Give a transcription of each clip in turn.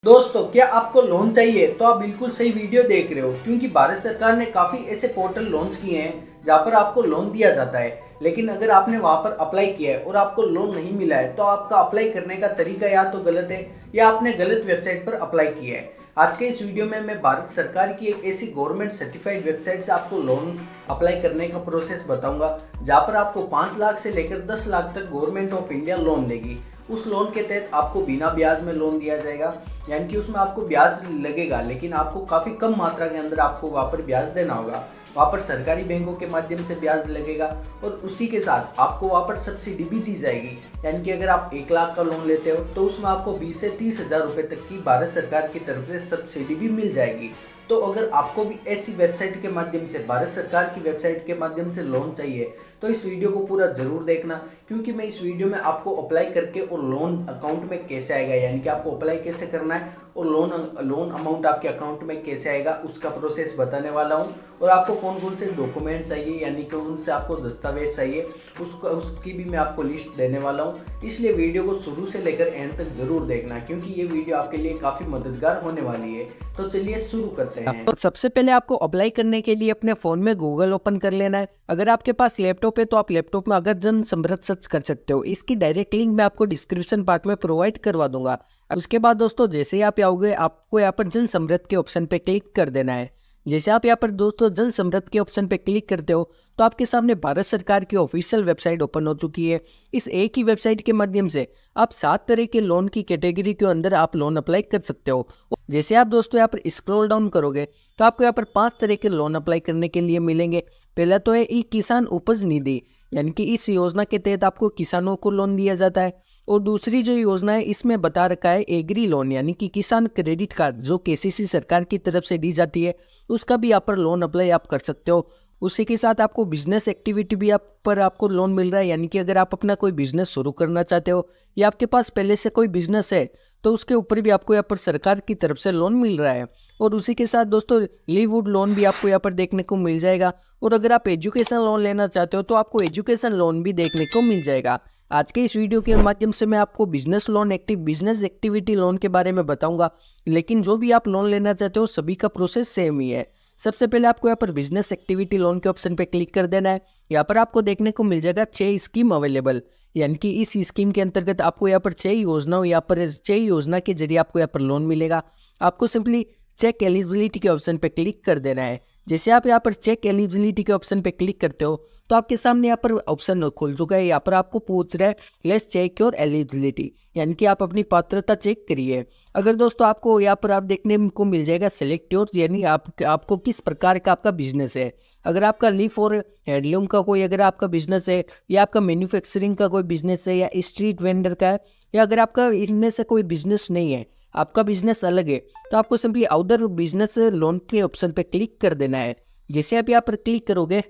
दोस्तों, क्या आपको लोन चाहिए तो आप बिल्कुल सही वीडियो देख रहे हो, क्योंकि भारत सरकार ने काफ़ी ऐसे पोर्टल लॉन्च किए हैं जहां पर आपको लोन दिया जाता है। लेकिन अगर आपने वहां पर अप्लाई किया है और आपको लोन नहीं मिला है तो आपका अप्लाई करने का तरीका या तो गलत है या आपने गलत वेबसाइट पर अप्लाई किया है। आज के इस वीडियो में मैं भारत सरकार की एक ऐसी गवर्नमेंट सर्टिफाइड वेबसाइट से आपको लोन अप्लाई करने का प्रोसेस बताऊंगा, जहां पर आपको 5 लाख से लेकर 10 लाख तक गवर्नमेंट ऑफ इंडिया लोन देगी। उस लोन के तहत आपको बिना ब्याज में लोन दिया जाएगा, यानी कि उसमें आपको ब्याज लगेगा लेकिन आपको काफ़ी कम मात्रा के अंदर आपको वहाँ पर ब्याज देना होगा। वहाँ पर सरकारी बैंकों के माध्यम से ब्याज लगेगा और उसी के साथ आपको वहाँ पर सब्सिडी भी दी जाएगी। यानी कि अगर आप 1 लाख का लोन लेते हो तो उसमें आपको 20 से 30 हज़ार रुपये तक की भारत सरकार की तरफ से सब्सिडी भी मिल जाएगी। तो अगर आपको भी ऐसी वेबसाइट के माध्यम से, भारत सरकार की वेबसाइट के माध्यम से लोन चाहिए तो इस वीडियो को पूरा जरूर देखना, क्योंकि मैं इस वीडियो में आपको अप्लाई करके और लोन अकाउंट में कैसे आएगा, यानी कि आपको अप्लाई कैसे करना है और लोन अमाउंट आपके अकाउंट में कैसे आएगा उसका प्रोसेस बताने वाला हूं। और आपको कौन कौन से डॉक्यूमेंट चाहिए, यानी कि उनसे आपको दस्तावेज चाहिए, उसकी भी मैं आपको लिस्ट देने वाला हूं। इसलिए वीडियो को शुरू से लेकर एंड तक जरूर देखना, क्योंकि ये वीडियो आपके लिए काफ़ी मददगार होने वाली है। तो चलिए शुरू करते हैं। तो सबसे पहले आपको अप्लाई करने के लिए अपने फ़ोन में गूगल ओपन कर लेना है। अगर आपके पास लैपटॉप है तो आप लैपटॉप में अगर जन समृद्ध सर्च कर सकते हो। इसकी डायरेक्ट लिंक मैं आपको डिस्क्रिप्शन पार्ट में प्रोवाइड करवा दूंगा। उसके बाद दोस्तों, जैसे ही आप आओगे आपको यहाँ पर जन समृद्ध के ऑप्शन पे क्लिक कर देना है। जैसे आप यहाँ पर दोस्तों जन समृद्ध के ऑप्शन पे क्लिक करते हो तो आपके सामने भारत सरकार की ऑफिशियल वेबसाइट ओपन हो चुकी है। इस एक ही वेबसाइट के माध्यम से आप 7 तरह के लोन की कैटेगरी के अंदर आप लोन अप्लाई कर सकते हो। जैसे आप दोस्तों यहाँ पर स्क्रॉल डाउन करोगे तो आपको यहाँ पर 5 तरह के लोन अप्लाई करने के लिए मिलेंगे। पहला तो है ई किसान उपज निधि, यानी कि इस योजना के तहत आपको किसानों को लोन दिया जाता है। और दूसरी जो योजना है इसमें बता रखा है एग्री लोन, यानी कि किसान क्रेडिट कार्ड, जो केसीसी सरकार की तरफ से दी जाती है, उसका भी यहाँ पर लोन अप्लाई आप कर सकते हो। उसी के साथ आपको बिजनेस एक्टिविटी भी आप पर आपको लोन मिल रहा है, यानी कि अगर आप अपना कोई बिजनेस शुरू करना चाहते हो या आपके पास पहले से कोई बिजनेस है तो उसके ऊपर भी आपको यहाँ पर सरकार की तरफ से लोन मिल रहा है। और उसी के साथ दोस्तों लीववुड लोन भी आपको यहाँ पर देखने को मिल जाएगा। और अगर आप एजुकेशन लोन लेना चाहते हो तो आपको एजुकेशन लोन भी देखने को मिल जाएगा। आज के इस वीडियो के माध्यम से मैं आपको बिजनेस एक्टिविटी लोन के बारे में बताऊंगा, लेकिन जो भी आप लोन लेना चाहते हो सभी का प्रोसेस सेम ही है। सबसे पहले आपको यहाँ पर बिजनेस एक्टिविटी लोन के ऑप्शन पे क्लिक कर देना है। यहाँ पर आपको देखने को मिल जाएगा 6 स्कीम अवेलेबल, यानी कि इस स्कीम के अंतर्गत आपको यहाँ पर 6 योजना के जरिए आपको यहाँ पर लोन मिलेगा। आपको सिंपली चेक एलिजिबिलिटी के ऑप्शन पे क्लिक कर देना है। जैसे आप यहाँ पर चेक एलिजिबिलिटी के ऑप्शन पे क्लिक करते हो तो आपके सामने यहाँ पर ऑप्शन खुल चुका है। यहाँ पर आपको पूछ रहा है लेट्स चेक योर एलिजिबिलिटी, यानी कि आप अपनी पात्रता चेक करिए। अगर दोस्तों आपको यहाँ पर आप देखने को मिल जाएगा सेलेक्ट योर, यानी आपको किस प्रकार का आपका बिजनेस है। अगर आपका लीफ और हैंडलूम का कोई अगर आपका बिजनेस है, या आपका मैन्युफैक्चरिंग का कोई बिजनेस है, या स्ट्रीट वेंडर का है, या अगर आपका इनमें से कोई बिजनेस नहीं है, आपका बिजनेस अलग है, तो आपको सिंपली अदर बिजनेस लोन के ऑप्शन पे क्लिक कर देना है। जैसे आप यहाँ पर क्लिक करोगे,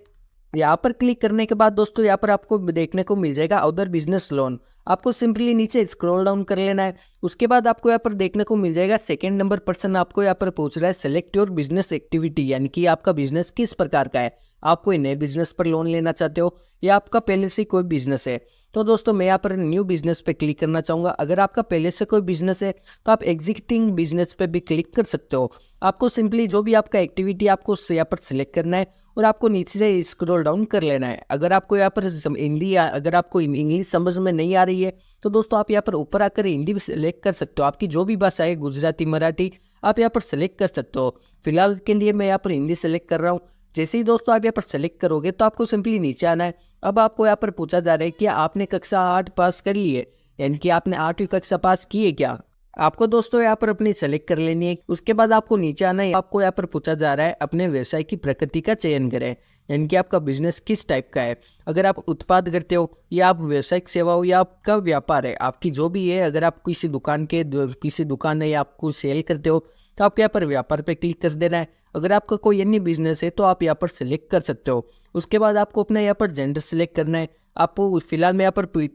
यहाँ पर क्लिक करने के बाद दोस्तों यहाँ पर आपको देखने को मिल जाएगा अदर बिजनेस लोन। आपको सिंपली नीचे स्क्रॉल डाउन कर लेना है। उसके बाद आपको यहाँ पर देखने को मिल जाएगा सेकंड नंबर पर्सन आपको यहाँ पर पूछ रहा है सेलेक्ट योर बिजनेस एक्टिविटी, यानी कि आपका बिजनेस किस प्रकार का है। आप कोई नए बिजनेस पर लोन लेना चाहते हो या आपका पहले से कोई बिजनेस है। तो दोस्तों मैं यहाँ पर न्यू बिजनेस पे क्लिक करना चाहूँगा। अगर आपका पहले से कोई बिजनेस है तो आप एग्जिस्टिंग बिजनेस पे भी क्लिक कर सकते हो। आपको सिंपली जो भी आपका एक्टिविटी आपको यहाँ पर सिलेक्ट करना है और आपको नीचे से स्क्रॉल डाउन कर लेना है। अगर आपको यहाँ पर हिंदी अगर आपको इंग्लिश समझ में नहीं आ रही है तो दोस्तों आप यहाँ पर ऊपर आकर हिंदी भी सिलेक्ट कर सकते हो। आपकी जो भी भाषा है, गुजराती, मराठी, आप यहाँ पर सेलेक्ट कर सकते हो। फिलहाल के लिए मैं यहाँ पर हिंदी सेलेक्ट कर रहा हूँ। जैसे ही दोस्तों आप यहाँ पर सेलेक्ट करोगे तो आपको सिंपली नीचे आना है। अब आपको यहाँ पर पूछा जा रहा है कि आपने कक्षा 8 पास कर ली है, यानी कि आपने 8वीं कक्षा पास की है क्या। आपको दोस्तों यहाँ पर अपनी सेलेक्ट कर लेनी है। उसके बाद आपको नीचे आना है। आपको यहाँ पर पूछा जा रहा है अपने व्यवसाय की प्रकृति का चयन करें, यानी कि आपका बिजनेस किस टाइप का है। अगर आप उत्पाद करते हो या आप व्यावसायिक सेवा हो या आपका व्यापार है, आपकी जो भी है, अगर आप किसी दुकान है या आपको सेल करते हो तो आपको यहाँ पर व्यापार पे क्लिक कर देना है। अगर आपका कोई अन्य बिजनेस है तो आप यहाँ पर सिलेक्ट कर सकते हो। उसके बाद आपको अपना यहाँ पर जेंडर सिलेक्ट करना है। आपको फिलहाल में यहाँ पर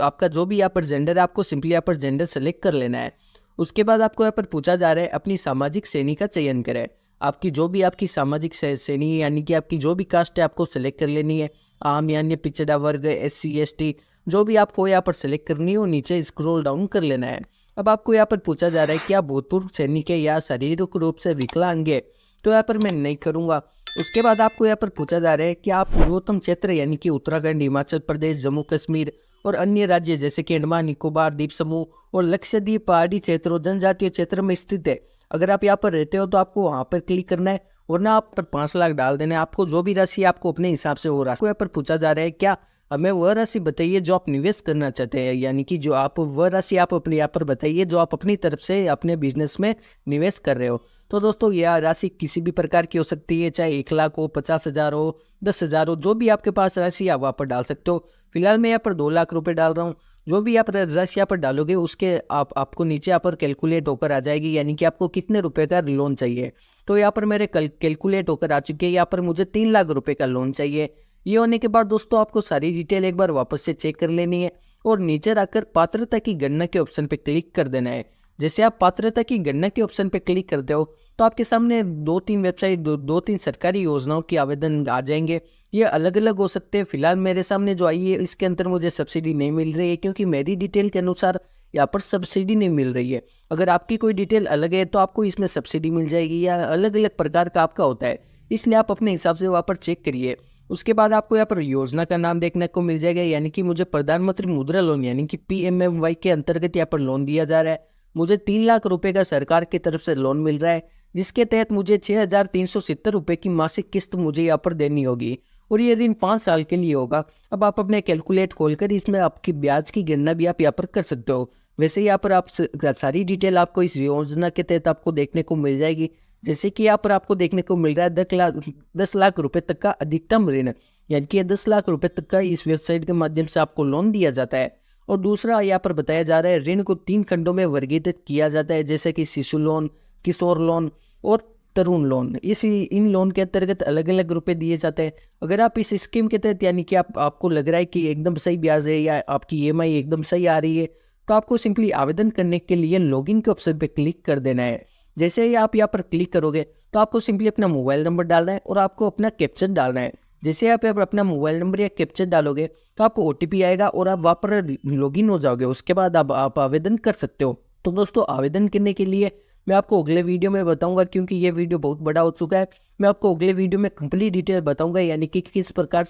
आपका जो भी यहाँ पर जेंडर है आपको सिंपली यहाँ पर जेंडर सेलेक्ट कर लेना है। उसके बाद आपको यहाँ पर पूछा जा रहा है अपनी सामाजिक श्रेणी का चयन करें। आपकी जो भी आपकी सामाजिक श्रेणी, यानी कि आपकी जो भी कास्ट है आपको सेलेक्ट कर लेनी है। आम यानी पिछड़ा वर्ग, SC ST, जो भी आपको यहाँ पर सेलेक्ट करनी है वो नीचे स्क्रॉल डाउन कर लेना है। अब आपको यहाँ पर पूछा जा रहा है कि आप भूतपूर्व सैनिक है या शारीरिक रूप से विकलांग है, तो यहाँ पर मैं नहीं करूँगा। उसके बाद आपको यहाँ पर पूछा जा रहा है कि आप पूर्वोत्तर क्षेत्र यानी कि उत्तराखंड, हिमाचल प्रदेश, जम्मू कश्मीर और अन्य राज्य जैसे कि अंडमान निकोबार द्वीप समूह और लक्षद्वीप पहाड़ी क्षेत्रों जनजातीय क्षेत्र में स्थित है, अगर आप यहाँ पर रहते हो तो आपको वहाँ पर क्लिक करना है, वरना आप पर 5 लाख डाल देना है। आपको जो भी राशि आपको अपने हिसाब से वो राशि यहाँ पर पूछा जा रहा है, क्या हमें वह राशि बताइए जो आप निवेश करना चाहते हैं, यानी कि जो आप वह राशि आप अपने यहाँ पर बताइए जो आप अपनी तरफ से अपने बिजनेस में निवेश कर रहे हो। तो दोस्तों यह राशि किसी भी प्रकार की हो सकती है, चाहे 1 लाख हो, 50,000 हो, 10,000 हो, जो भी आपके पास राशि आप वहाँ पर डाल सकते हो। फिलहाल मैं यहाँ पर 2 लाख रुपए डाल रहा हूँ। जो भी आप राशि यहाँ पर डालोगे उसके आपको नीचे यहाँ पर कैलकुलेट होकर आ जाएगी, यानी कि आपको कितने रुपए का लोन चाहिए। तो यहाँ पर मेरे कैलकुलेट होकर आ चुके हैं, यहाँ पर मुझे 3 लाख रुपए का लोन चाहिए। ये होने के बाद दोस्तों आपको सारी डिटेल एक बार वापस से चेक कर लेनी है और नीचे आकर पात्रता की गणना के ऑप्शन पे क्लिक कर देना है। जैसे आप पात्रता की गणना के ऑप्शन पे क्लिक करते हो तो आपके सामने 2-3 वेबसाइट, 2-3 सरकारी योजनाओं की आवेदन आ जाएंगे। ये अलग अलग हो सकते हैं। फिलहाल मेरे सामने जो आई है इसके अंदर मुझे सब्सिडी नहीं मिल रही है, क्योंकि मेरी डिटेल के अनुसार यहाँ पर सब्सिडी नहीं मिल रही है। अगर आपकी कोई डिटेल अलग है तो आपको इसमें सब्सिडी मिल जाएगी, या अलग अलग प्रकार का आपका होता है, इसलिए आप अपने हिसाब से वहाँ पर चेक करिए। उसके बाद आपको यहाँ पर योजना का नाम देखने को मिल जाएगा, यानी कि मुझे प्रधानमंत्री मुद्रा लोन यानी कि PMMY के अंतर्गत यहाँ पर लोन दिया जा रहा है। मुझे 3 लाख रुपए का सरकार की तरफ से लोन मिल रहा है, जिसके तहत मुझे 6,370 रुपये की मासिक किस्त मुझे यहाँ पर देनी होगी और ये ऋण 5 साल के लिए होगा। अब आप अपने कैलकुलेट खोलकर इसमें आपकी ब्याज की गणना भी आप यहाँ पर कर सकते हो। वैसे यहाँ पर आप सारी डिटेल आपको इस योजना के तहत आपको देखने को मिल जाएगी। जैसे कि यहाँ पर आपको देखने को मिल रहा है 10 लाख रुपए तक का अधिकतम ऋण, यानी कि 10 लाख रुपए तक का इस वेबसाइट के माध्यम से आपको लोन दिया जाता है। और दूसरा यहाँ पर बताया जा रहा है ऋण को 3 खंडों में वर्गीकृत किया जाता है, जैसे कि शिशु लोन, किशोर लोन और तरुण लोन। इन लोन के अंतर्गत अलग अलग रुपए दिए जाते हैं। अगर आप इस स्कीम के तहत यानी कि आपको लग रहा है कि एकदम सही ब्याज है या आपकी EMI एकदम सही आ रही है, तो आपको सिंपली आवेदन करने के लिए लॉगिन के ऑप्शन पर क्लिक कर देना है। जैसे ही आप यहाँ पर क्लिक करोगे तो आपको सिंपली अपना मोबाइल नंबर डालना है और आपको अपना कैप्चर डालना है। जैसे आप अपना मोबाइल नंबर या कैप्चर डालोगे तो आपको OTP आएगा और आप वहाँ पर लॉगिन हो जाओगे। उसके बाद आप आवेदन कर सकते हो। तो दोस्तों आवेदन करने के लिए मैं आपको अगले वीडियो में बताऊंगा, क्योंकि ये वीडियो बहुत बड़ा हो चुका है। मैं आपको अगले वीडियो में कंप्लीट डिटेल बताऊंगा, यानी कि किस प्रकार